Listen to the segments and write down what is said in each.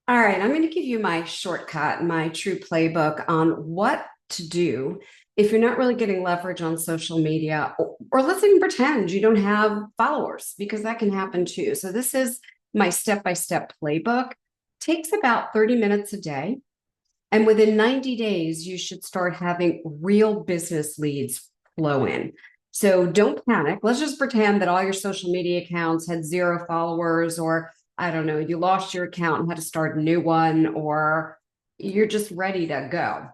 All right, I'm going to give you my shortcut, my true playbook on what to do if you're not really getting leverage on social media, or let's even pretend you don't have followers, because that can happen too. So, this is my step by step playbook. Takes about 30 minutes a day. And within 90 days, you should start having real business leads flow in. So don't panic. Let's just pretend that all your social media accounts had zero followers, or I don't know, you lost your account and had to start a new one, or you're just ready to go.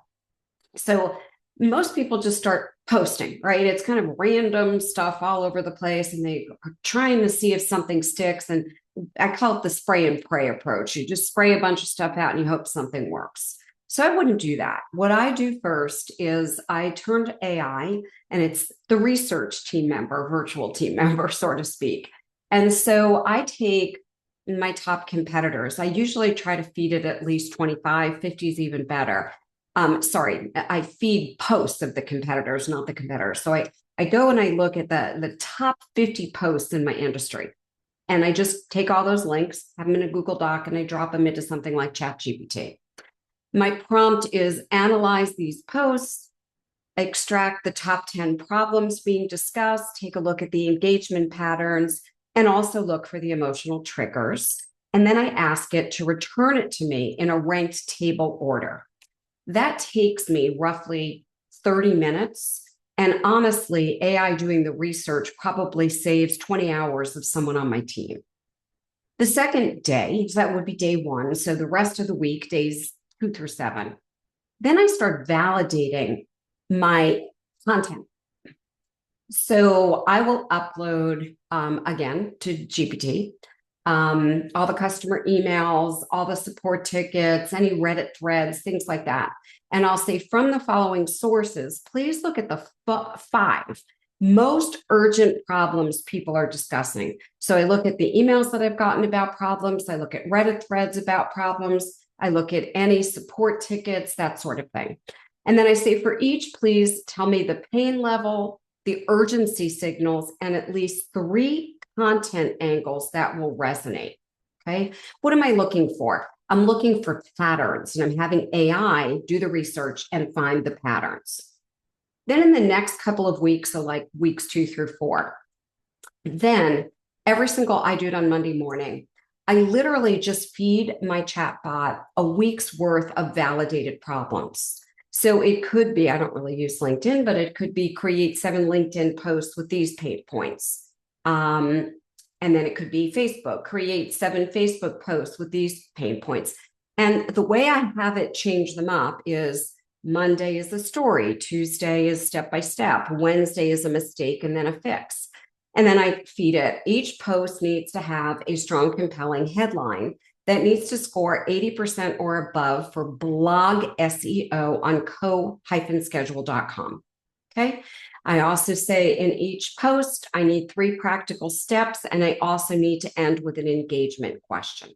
So most people just start posting, right? It's kind of random stuff all over the place, and they are trying to see if something sticks. And I call it the spray and pray approach. You just spray a bunch of stuff out and you hope something works. So I wouldn't do that. What I do first is I turn to AI, and it's the research team member, virtual team member, so to speak. And so I take my top competitors. I usually try to feed it at least 25, 50 is even better. Sorry, I feed posts of the competitors, not the competitors. So I go and I look at the top 50 posts in my industry. And I just take all those links, have them in a Google Doc, and I drop them into something like ChatGPT. My prompt is analyze these posts, extract the top 10 problems being discussed, take a look at the engagement patterns, and also look for the emotional triggers. And then I ask it to return it to me in a ranked table order. That takes me roughly 30 minutes. And honestly, AI doing the research probably saves 20 hours of someone on my team. The second day, so that would be day one. So the rest of the week, days 2 through 7, then I start validating my content. So I will upload again to GPT all the customer emails, all the support tickets, any Reddit threads, things like that. And I'll say from the following sources, please look at the 5 most urgent problems people are discussing. So I look at the emails that I've gotten about problems. I look at Reddit threads about problems. I look at any support tickets, that sort of thing. And then I say for each, please tell me the pain level, the urgency signals, and at least 3 content angles that will resonate. Okay. What am I looking for? I'm looking for patterns, and I'm having AI do the research and find the patterns. Then in the next couple of weeks, so like weeks 2 through 4, then every single, I do it on Monday morning. I literally just feed my chatbot a week's worth of validated problems. So it could be, I don't really use LinkedIn, but it could be create 7 LinkedIn posts with these pain points. And then it could be Facebook, create 7 Facebook posts with these pain points. And the way I have it change them up is Monday is a story, Tuesday is step by step, Wednesday is a mistake, and then a fix. And then I feed it. Each post needs to have a strong, compelling headline that needs to score 80% or above for blog SEO on co-schedule.com. Okay. I also say in each post, I need 3 practical steps, and I also need to end with an engagement question.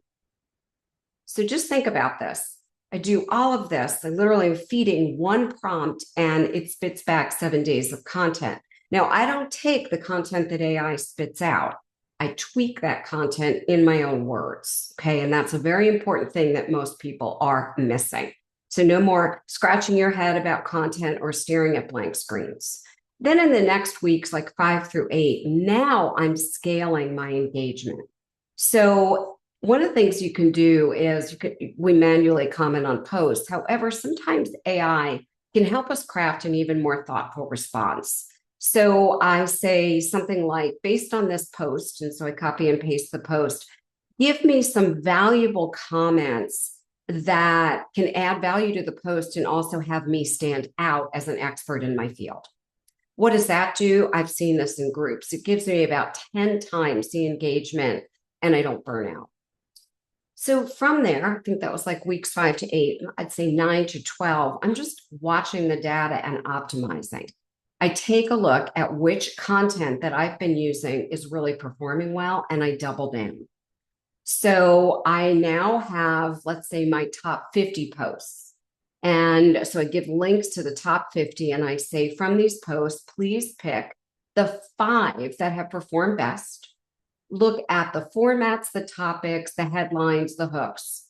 So just think about this. I do all of this. I literally am feeding one prompt, and it spits back 7 days of content. Now, I don't take the content that AI spits out. I tweak that content in my own words. Okay. And that's a very important thing that most people are missing. So no more scratching your head about content or staring at blank screens. Then in the next weeks, like 5 through 8, now I'm scaling my engagement. So one of the things you can do is we manually comment on posts. However, sometimes AI can help us craft an even more thoughtful response. So I say something like, based on this post, and so I copy and paste the post, give me some valuable comments that can add value to the post and also have me stand out as an expert in my field. What does that do? I've seen this in groups. It gives me about 10 times the engagement, and I don't burn out. So from there, I think that was like weeks 5 to 8, I'd say 9 to 12. I'm just watching the data and optimizing. I take a look at which content that I've been using is really performing well, and I double down. So I now have, let's say, my top 50 posts. And so I give links to the top 50, and I say, from these posts, please pick the 5 that have performed best. Look at the formats, the topics, the headlines, the hooks.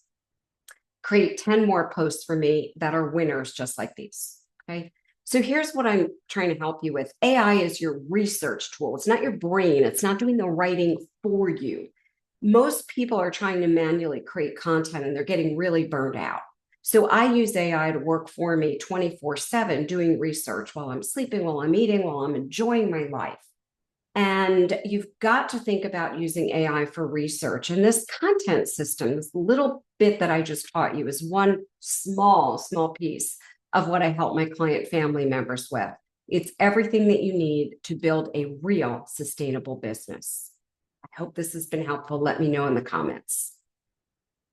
create 10 more posts for me that are winners just like these. Okay. So here's what I'm trying to help you with. AI is your research tool. It's not your brain. It's not doing the writing for you. Most people are trying to manually create content and they're getting really burned out. So I use AI to work for me 24/7, doing research while I'm sleeping, while I'm eating, while I'm enjoying my life. And you've got to think about using AI for research. And this content system, this little bit that I just taught you, is one small piece of what I help my client family members with. It's everything that you need to build a real sustainable business. I hope this has been helpful. Let me know in the comments.